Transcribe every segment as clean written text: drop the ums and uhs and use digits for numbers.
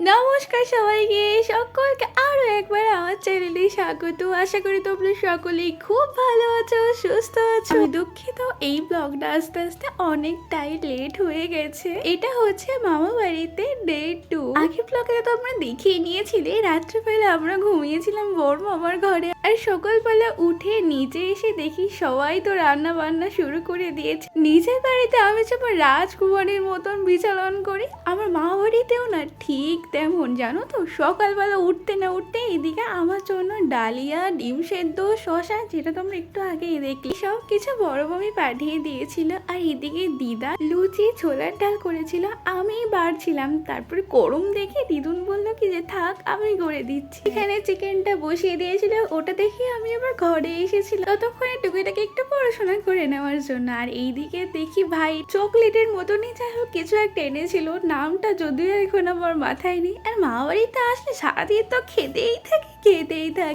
নমস্কার সবাইকে, সকলকে আরও একবার আমার চ্যানেলে স্বাগত। আশা করি তোমরা সকলেই খুব ভালো আছো, সুস্থ আছো। আমি দুঃখিত, এই ব্লগটা আস্তে আস্তে অনেকটাই লেট হয়ে গেছে। এটা হচ্ছে মামা বাড়িতে ডে 2। আগের ব্লগে তোমরা দেখিয়ে নিয়েছিলে রাত্রিবেলা আমরা ঘুমিয়েছিলাম বড় মামার ঘরে, আর সকালবেলা উঠে নিচে এসে দেখি সবাই তো রান্না বান্না শুরু করে দিয়েছে। নিজের বাড়িতে আমি যেমন রাজকুমারীর মতন বিচরণ করি, আমার মা বাড়িতেও না ঠিক তেমন, জানো তো। সকালবেলা উঠতে না উঠতে এদিকে আমার জন্য ডালিয়া, ডিম সেদ্ধ, শশা, যেটা তোমরা একটু আগেই দেখলে, সব কিছু বড় মামি পাঠিয়ে দিয়েছিল। আর এদিকে দিদা লুচি ছোলার ডাল করেছিল, আমি বাড়ছিলাম। তারপরে গরম দেখে দিদুন বললো কি যে থাক আমি করে দিচ্ছি। এখানে চিকেনটা বসিয়ে দিয়েছিল, ওটা দেখে আমি আবার ঘরে এসেছিলাম ততক্ষণে টুকিটাকে একটু পড়াশোনা করে নেওয়ার জন্য। আর এইদিকে দেখি ভাই চকলেটের মতনই যাই হোক কিছু একটা এনেছিল, নামটা যদিও এখন আমার মাথায় নেই। আর মা বাড়িতে আসলে সারাদিন তো খেতেই থাকে।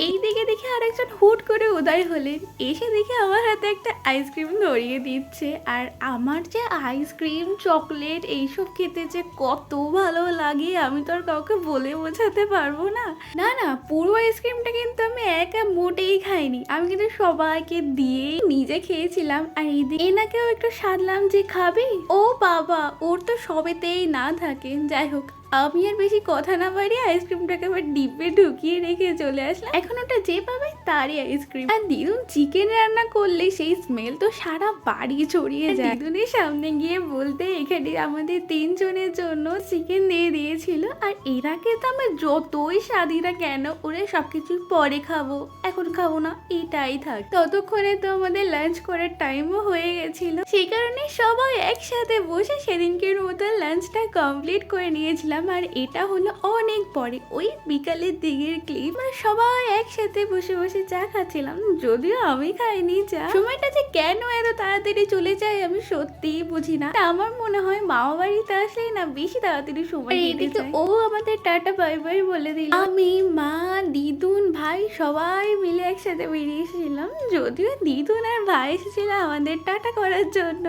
এইদিকে দেখে আরেকজন হুট করে উদয় হলেন, এসে দেখে আমার হাতে একটা আইসক্রিম ধরিয়ে দিচ্ছে। আর আমার যে আইসক্রিম, চকলেট এইসব খেতে যে কত ভালো লাগে আমি তো আর কাউকে বলে বোঝাতে পারবো না। না না, পুরো আইসক্রিমটা কিন্তু আমি একা মোটেই খাইনি, আমি কিন্তু সবাইকে দিয়ে নিজে খেয়েছিলাম। আর এইদিকে এনাকেও একটু সাধলাম যে খাবি। ও বাবা, ওর তো সবেতেই না থাকে। যাই হোক, আমি আর বেশি কথা না বাড়িয়ে আইসক্রিমটাকে আবার ডিব্বে ঢুকিয়ে রেখে চলে আসলাম। এখন ওটা যে পাবে তারই আইসক্রিম। আর দিদুন চিকেন রান্না করলে সেই স্মেল তো সারা বাড়ি ছড়িয়ে যায়। দিদুনের সামনে গিয়ে বলতে এখানে আমাদের 3 জনের জন্য চিকেন দিয়ে দিয়েছিল। আর এরাকে তো আমি যতই স্বাদীরা কেন, ওরা সবকিছু পরে খাবো, এখন খাবো না, এটাই থাক। ততক্ষণে তো আমাদের লাঞ্চ করার টাইমও হয়ে গেছিল, সেই কারণে সবাই একসাথে বসে সেদিনকের মতো লাঞ্চটা কমপ্লিট করে নিয়েছিলাম। আর এটা হলো অনেক পরে, ওই বিকালের দিকের ক্লিপ। মানে সবাই একসাথে বসে বসে চা খাচ্ছিলাম, যদিও আমি খাইনি চা। সময়টা যে কেন এত তাড়াতাড়ি চলে যায় আমি সত্যিই বুঝি না। আমার মনে হয় মামা বাড়িতে আসলেই না বেশি তাড়াতাড়ি সময় কেটে যায়। ও আমাদের টাটা বাই বাই বলে দিল। আমি, মা, দিদুন, ভাই সবাই মিলে একসাথে বেরিয়েছিলাম, যদিও দিদুন আর ভাই এসেছিল আমাদের টাটা করার জন্য।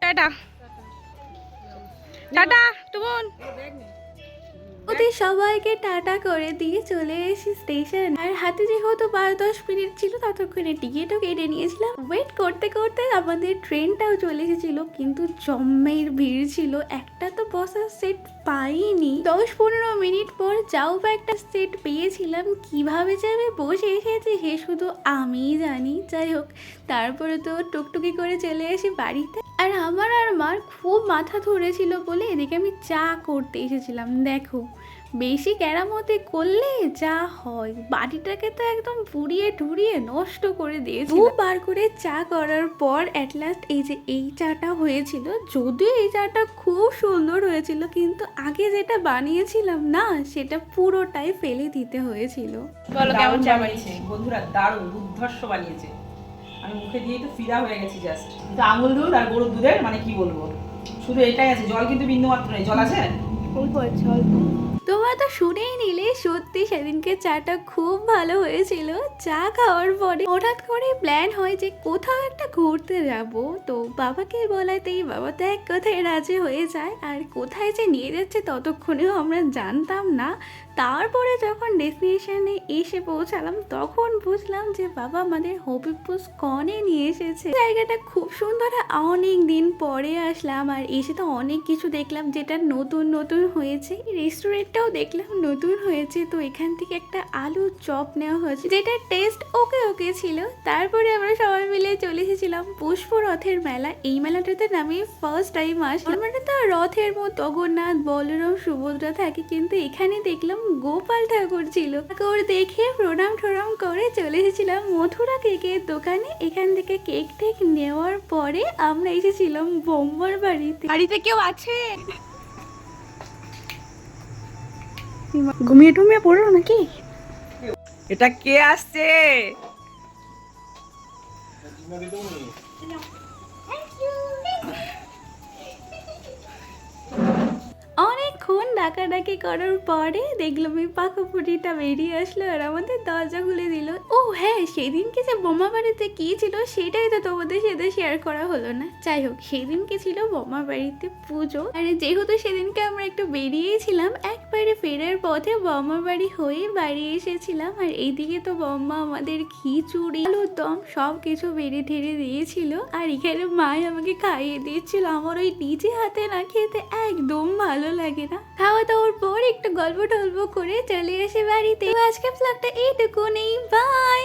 টাটা টাটা তুমন। ওদের সবাইকে টাটা করে দিয়ে চলে এসেছি স্টেশন। আর হাতে যেহেতু 5-10 মিনিট ছিল, ততক্ষণে টিকিটও কেটে নিয়েছিলাম। ওয়েট করতে করতে আমাদের ট্রেনটাও চলে এসেছিল, কিন্তু জম্মের ভিড় ছিল, একটা তো বসার সিট পাইনি। 10-15 মিনিট পর যাও বা একটা সিট পেয়েছিলাম, কিভাবে যাবে বসে এসেছি সে শুধু আমিই জানি। যাই হোক, তারপরে তো টুকটুকি করে চলে আসি বাড়িতে। আর আমার আর মার খুব মাথা ধরেছিল বলে এদিকে আমি চা করতে এসেছিলাম। দেখো, বেশি কেরামতি করলে যা হয়, বাড়িটাকে তো একদম পুড়িয়ে ঠুরিয়ে নষ্ট করে দিয়েছি। বার করে চা করার পর এট লাস্ট এই যে এই চাটা হয়েছিল, যদিও এই চাটা খুব সুন্দর হয়েছিল, কিন্তু আগে যেটা বানিয়েছিলাম না সেটা পুরোটাই ফেলে দিতে হয়েছিল। বলো কেমন চা বানিয়েছে বন্ধুরা? দারুণ দুর্ধর্ষ বানিয়েছে। আমি মুখে দিয়ে তো ফিদা হয়ে গেছি জাস্ট। আঙুল দুধ আর গরুর দুধের মানে কি বলবো, শুধু এটাই আছে, জল কিন্তু বিন্দু মাত্র নেই। জল আছে অল্প আছে, অল্প। তোমরা তো শুনেই নিলে, সত্যি সেদিনকে চাটা খুব ভালো হয়েছিল। চা খাওয়ার পরে হঠাৎ করে প্ল্যান হয় যে কোথাও একটা ঘুরতে যাব। তো বাবাকে বলাতেই বাবা তো এক কথায় রাজি হয়ে যায়। আর কোথায় যে নিয়ে যাচ্ছে ততক্ষণেও আমরা জানতাম না। তারপরে যখন ডেস্টিনেশনে এসে পৌঁছালাম তখন বুঝলাম যে বাবা আমাদের হবিবপুর স্কনে নিয়ে এসেছে। জায়গাটা খুব সুন্দর, অনেক দিন পরে আসলাম। আর এসে তো অনেক কিছু দেখলাম যেটা নতুন নতুন হয়েছে। রেস্টুরেন্টটাও দেখলাম নতুন হয়েছে। তো এখান থেকে একটা আলু চপ নেওয়া হয়েছে, যেটা টেস্ট ওকে ওকে ছিল। তারপরে আমরা সবাই মিলে চলে এসেছিলাম পুষ্প রথের মেলা। এই মেলাটাতে আমি ফার্স্ট টাইম আসলাম। মানে তো রথের মতো জগন্নাথ, বলরাম, সুভদ্রা থাকে, কিন্তু এখানে দেখলাম গোপাল ঠাকুর ছিল। ঠাকুর দেখে প্রণাম ঠোরাম করে চলে এসেছিলাম মথুরা কেকের দোকানে। এখান থেকে কেক টেক নেওয়ার পরে আমরা এসেছিলাম বোম্বার বাড়িতে। বাড়িতে কেউ আছে? ঘুমিয়ে টুমিয়ে পড়লো নাকি? এটা কে আসছে? অনেক অনেকক্ষণ ডাকাডাকি করার পরে দেখলাম এই পাখাপুরিটা বেরিয়ে আসলো আর আমাদের দরজা খুলে দিল। ও হ্যাঁ, সেদিনকে যে বোমা বাড়িতে কি ছিল সেটাই তো তোমাদের সাথে শেয়ার করা হলো না। যাই হোক, সেদিনকে ছিল বোমা বাড়িতে পুজো, আর যেহেতু সেদিনকে আমরা একটু বেরিয়েছিলাম, একবারে ফেরার পথে বোমা বাড়ি হয়ে বাড়ি এসেছিলাম। আর এইদিকে তো বম্মা আমাদের খিচুড়ি, আলুর দম সব কিছু বেড়ে ঠেড়ে দিয়েছিল, আর এখানে মাই আমাকে খাইয়ে দিয়েছিল। আমার ওই নিজে হাতে না খেতে একদম ভালো লাগে না। খাওয়া দাওয়ার পর একটু গল্প টল্প করে চলে আসে বাড়িতে। তো আজকে ব্লগটা এইটুকুনি, বাই।